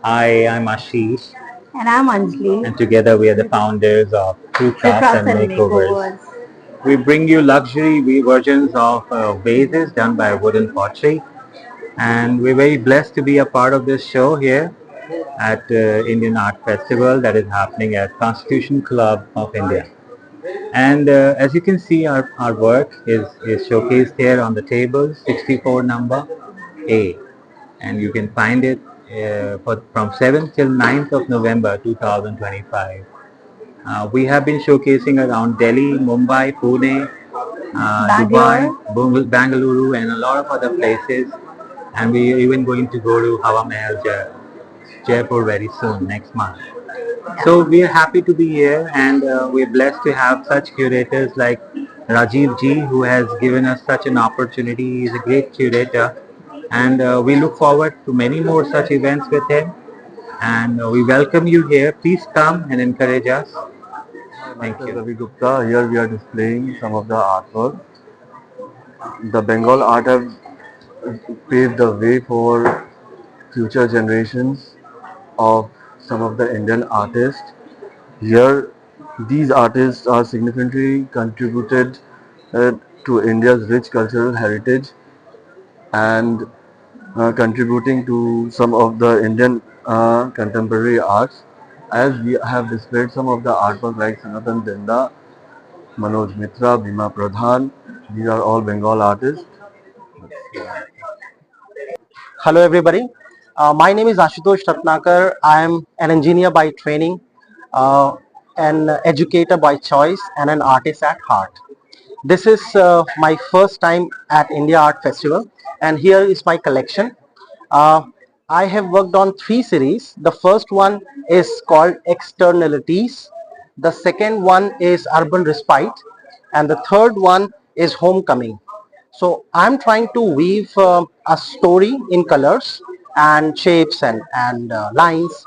Hi, I'm Ashish, And I'm Anjali. and together we are the founders of True The Crafts Crafts and and Makeovers. Makeovers. We bring you luxury versions of vases done by wooden pottery, and we're very blessed to be a part of this show here at Indian Art Festival that is happening at Constitution Club of India. And as you can see, our work is showcased here on the table, 64 number A. And you can find it from 7th till 9th of November 2025. We have been showcasing around Delhi, Mumbai, Pune, Dubai, Bangalore. Bangalore, and a lot of other places. And we are even going to go to Hawa Mahal, Jaipur very soon, next month. So we are happy to be here, and we're blessed to have such curators like Rajiv Ji, who has given us such an opportunity. He's a great curator, and we look forward to many more such events with him. And we welcome you here. Please come and encourage us. Hi, Thank myself you. Ravi Gupta. Here we are displaying some of the artwork. The Bengal art have paved the way for future generations of some of the Indian artists. Here, these artists are significantly contributed to India's rich cultural heritage and contributing to some of the Indian contemporary arts. As we have displayed some of the artwork like Sanatan Denda, Manoj Mitra, Bhima Pradhan. These are all Bengal artists. Hello everybody. My name is Ashutosh Ratnakar. I am an engineer by training, uh, an educator by choice, and an artist at heart. This is my first time at India Art Festival, and here is my collection. Uh, I have worked on three series. The first one is called Externalities. The second one is Urban Respite, and the third one is Homecoming. So I'm trying to weave a story in colors and shapes and lines.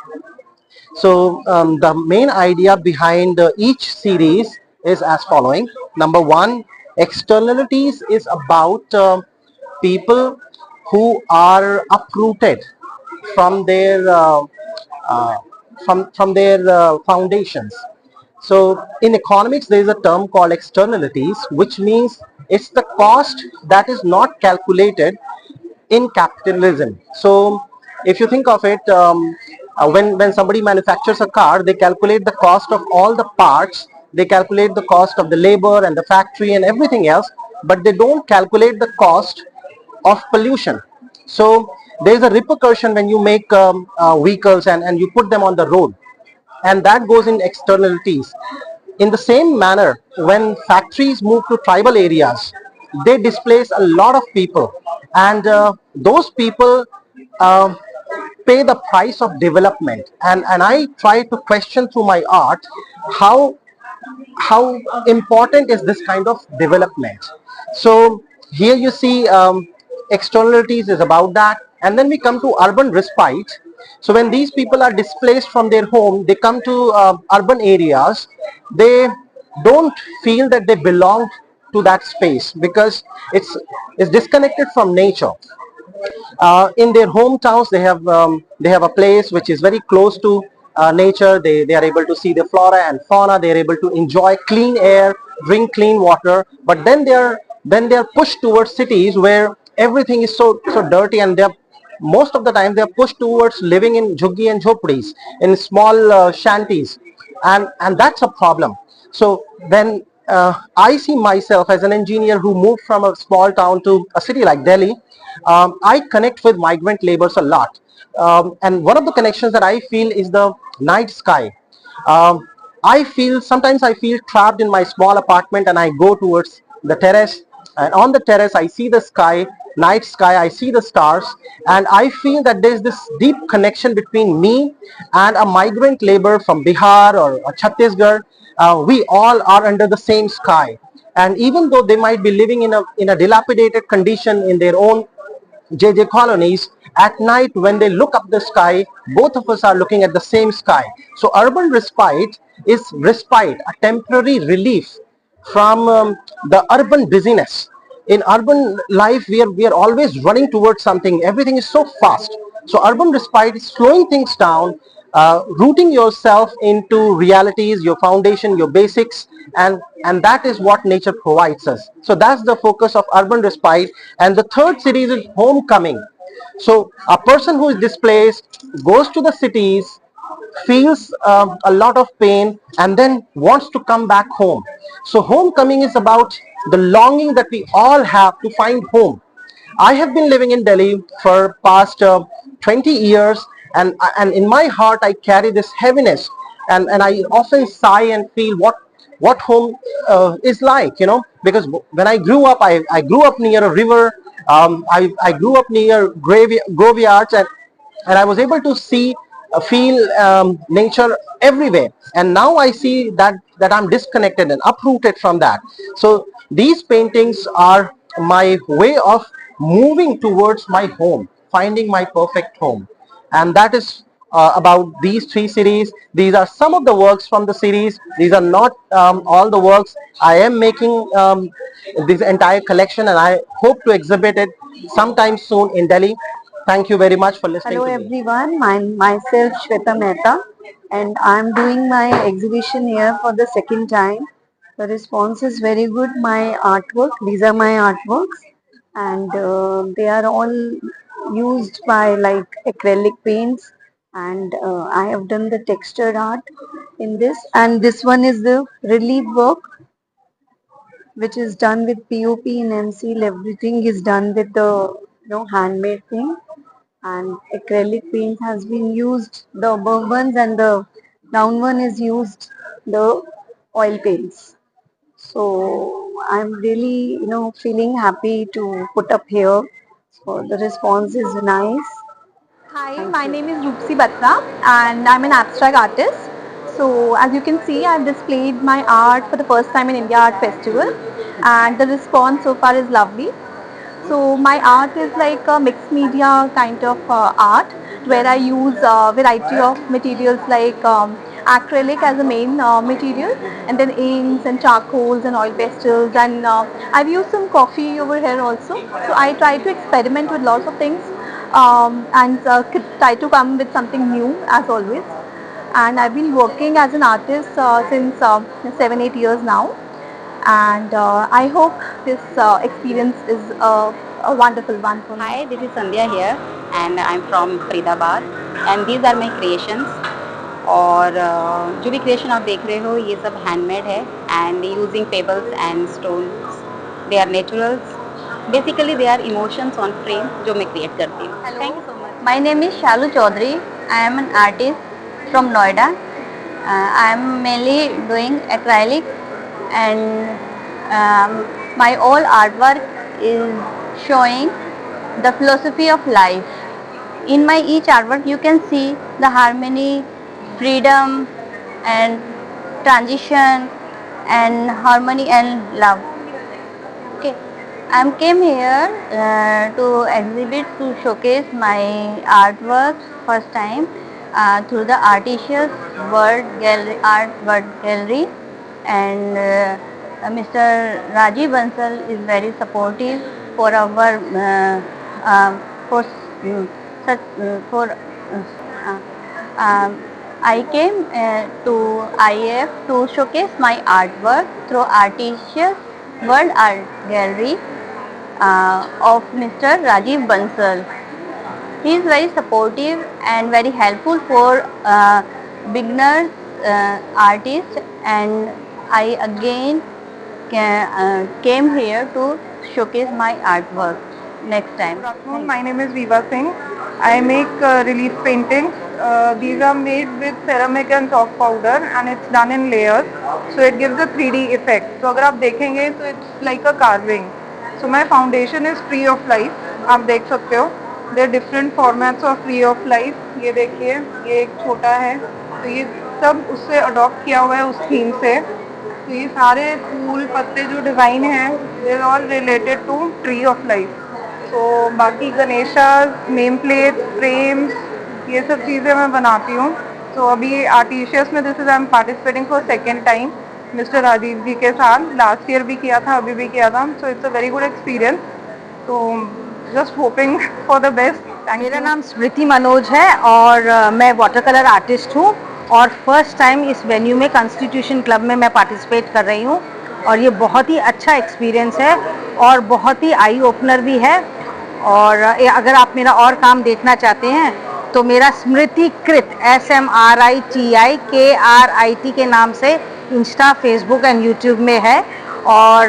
So the main idea behind each series is as following. Number one, externalities is about people who are uprooted from their uh, from their foundations. So in economics, there is a term called externalities, which means it's the cost that is not calculated in capitalism. So if you think of it, when somebody manufactures a car, they calculate the cost of all the parts, they calculate the cost of the labor and the factory and everything else, but they don't calculate the cost of pollution. So there is a repercussion when you make vehicles and you put them on the road, and that goes in externalities. In the same manner, when factories move to tribal areas, they displace a lot of people, and those people uh, pay the price of development. And I try to question through my art how how important is this kind of development. So here you see externalities is about that, and then we come to urban respite. So when these people are displaced from their home, they come to urban areas, they don't feel that they belong to that space because it's disconnected from nature. In their hometowns, they have a place which is very close to nature. They are able to see the flora and fauna. They are able to enjoy clean air, drink clean water. But then they are pushed towards cities where everything is so dirty, and they're most of the time they are pushed towards living in jhuggi and jhopdis, in small shanties, and that's a problem. So then I see myself as an engineer who moved from a small town to a city like Delhi. I connect with migrant laborers a lot, and one of the connections that I feel is the night sky. um, Sometimes I feel trapped in my small apartment, and I go towards the terrace, and on the terrace I see the sky, night sky, I see the stars, and I feel that there's this deep connection between me and a migrant laborer from Bihar or Chhattisgarh. We all are under the same sky, and even though they might be living in a dilapidated condition in their own JJ colonies, at night when they look up the sky, both of us are looking at the same sky. So urban respite is respite, a temporary relief from the urban busyness. in urban life we are always running towards something. Everything is so fast. So urban respite is slowing things down, rooting yourself into realities, your foundation, your basics, and that is what nature provides us. So that's the focus of urban respite. And the third series is homecoming. So a person who is displaced goes to the cities, feels a lot of pain, and then wants to come back home. So homecoming is about the longing that we all have to find home. I have been living in Delhi for past 20 years, and in my heart I carry this heaviness, and I often sigh and feel what home is like, because when I grew up, I grew up near a river. I grew up near graveyards, and I was able to see, feel nature everywhere. And now I see that I'm disconnected and uprooted from that. So these paintings are my way of moving towards my home, finding my perfect home, and that is about these three series. These are some of the works from the series. These are not all the works. I am making this entire collection, and I hope to exhibit it sometime soon in Delhi. Thank you very much for listening Hello to me. everyone, myself Shweta Mehta, and I'm doing my exhibition here for the second time. The response is very good. My artwork, these are my artworks, and they are all used by like acrylic paints, and I have done the textured art in this, and this one is the relief work which is done with POP and MCL. Everything is done with the handmade thing, and acrylic paint has been used, the above ones, and the down one is used the oil paints. So I'm really feeling happy to put up here. So the response is nice. Hi, Thank my you. name is Roopsi Batra and I'm an abstract artist. So as you can see, I've displayed my art for the first time in India Art Festival and the response so far is lovely. So my art is like a mixed media kind of art where I use a variety of materials like acrylic as a main material, and then inks and charcoals and oil pastels, and I've used some coffee over here also. So I try to experiment with lots of things and try to come with something new as always. And I've been working as an artist since 7-8 years now, and I hope this experience is a wonderful one for me. Hi, this is Sandhya here and I'm from Faridabad and these are my creations. और जो भी creation आप देख रहे हो ये सब handmade है and using pebbles and stones. They are naturals. Basically they are emotions on frame जो मैं क्रिएट करती हूँ. Hello. Thank you so much. My name is Shalu Chaudhary. I am an artist from Noida. I am mainly doing acrylic, and my all artwork is showing the philosophy of life. In my each artwork you can see the harmony, freedom and transition and harmony and love. Okay, I came here to exhibit, to showcase my artwork first time through the Artisius Art World Gallery, and Mr. Rajiv Bansal is very supportive for our for such for I came to IF to showcase my artwork through Artisius World Art Gallery of Mr. Rajiv Bansal. He is very supportive and very helpful for beginners, artists, and I again came here to showcase my artwork next time. Good afternoon, my name is Viva Singh. I make relief paintings. These are made with ceramic and chalk powder and it's done in layers. So it gives a 3D effect. So अगर आप देखेंगे तो it's like a carving. So my foundation is Tree of Life. आप देख सकते हो. There are different formats of Tree of Life. ये देखिए, ये एक छोटा है. तो ये सब उससे अडॉप्ट किया हुआ है उस थीम से. तो ये सारे फूल पत्ते जो डिज़ाइन हैं, they are all related to Tree of Life. तो बाकी गणेशा, नेम प्लेट, फ्रेम्स, ये सब चीज़ें मैं बनाती हूँ. तो अभी आर्टिशियस में this is I am participating for second time. Mister Rajiv ji के साथ। लास्ट ईयर भी किया था, अभी भी किया था, so it's a very good experience. तो just hoping for the best. मेरा नाम स्मृति मनोज है और मैं वाटर कलर आर्टिस्ट हूँ और फर्स्ट टाइम इस वेन्यू में कॉन्स्टिट्यूशन क्लब में मैं पार्टिसिपेट कर रही हूँ और ये बहुत ही अच्छा एक्सपीरियंस है और बहुत ही आई ओपनर भी है। और अगर आप मेरा और काम देखना चाहते हैं तो मेरा स्मृति कृत SMRITIKRIT के नाम से इंस्टा, फेसबुक एंड यूट्यूब में है। और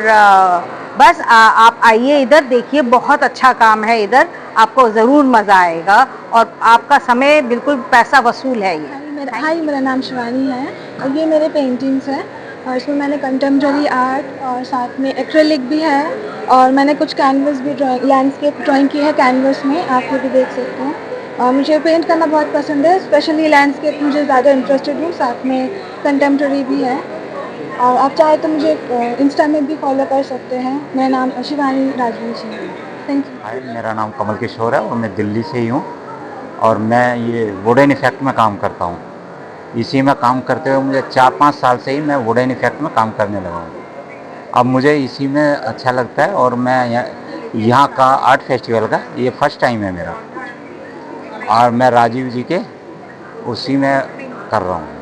बस आप आइए इधर, देखिए बहुत अच्छा काम है इधर, आपको ज़रूर मज़ा आएगा और आपका समय बिल्कुल पैसा वसूल है ये। हाय, मेरा नाम शिवानी है और ये मेरे पेंटिंग्स हैं और इसमें मैंने कंटेम्प्रेरी आर्ट और साथ में एक्रेलिक भी है और मैंने कुछ कैनवस भी लैंडस्केप ड्राइंग की है कैनवस में, आप ये भी देख सकते हैं। और मुझे पेंट करना बहुत पसंद है, स्पेशली लैंडस्केप मुझे ज़्यादा इंटरेस्टेड हूँ, साथ में कंटेम्प्रेरी भी है। और आप चाहे तो मुझे इंस्टा में भी फॉलो कर सकते हैं, मेरा नाम शिवानी राजवंशी है। Thank you. हाय, मेरा नाम कमल किशोर है और मैं दिल्ली से ही हूँ और मैं ये वुडन इफेक्ट में काम करता हूँ। इसी में काम करते हुए मुझे 4-5 साल से ही मैं वुडन इफेक्ट में काम करने लगा हूँ। अब मुझे इसी में अच्छा लगता है और मैं यहाँ का आर्ट फेस्टिवल का ये फर्स्ट टाइम है मेरा और मैं राजीव जी के उसी में कर रहा हूँ।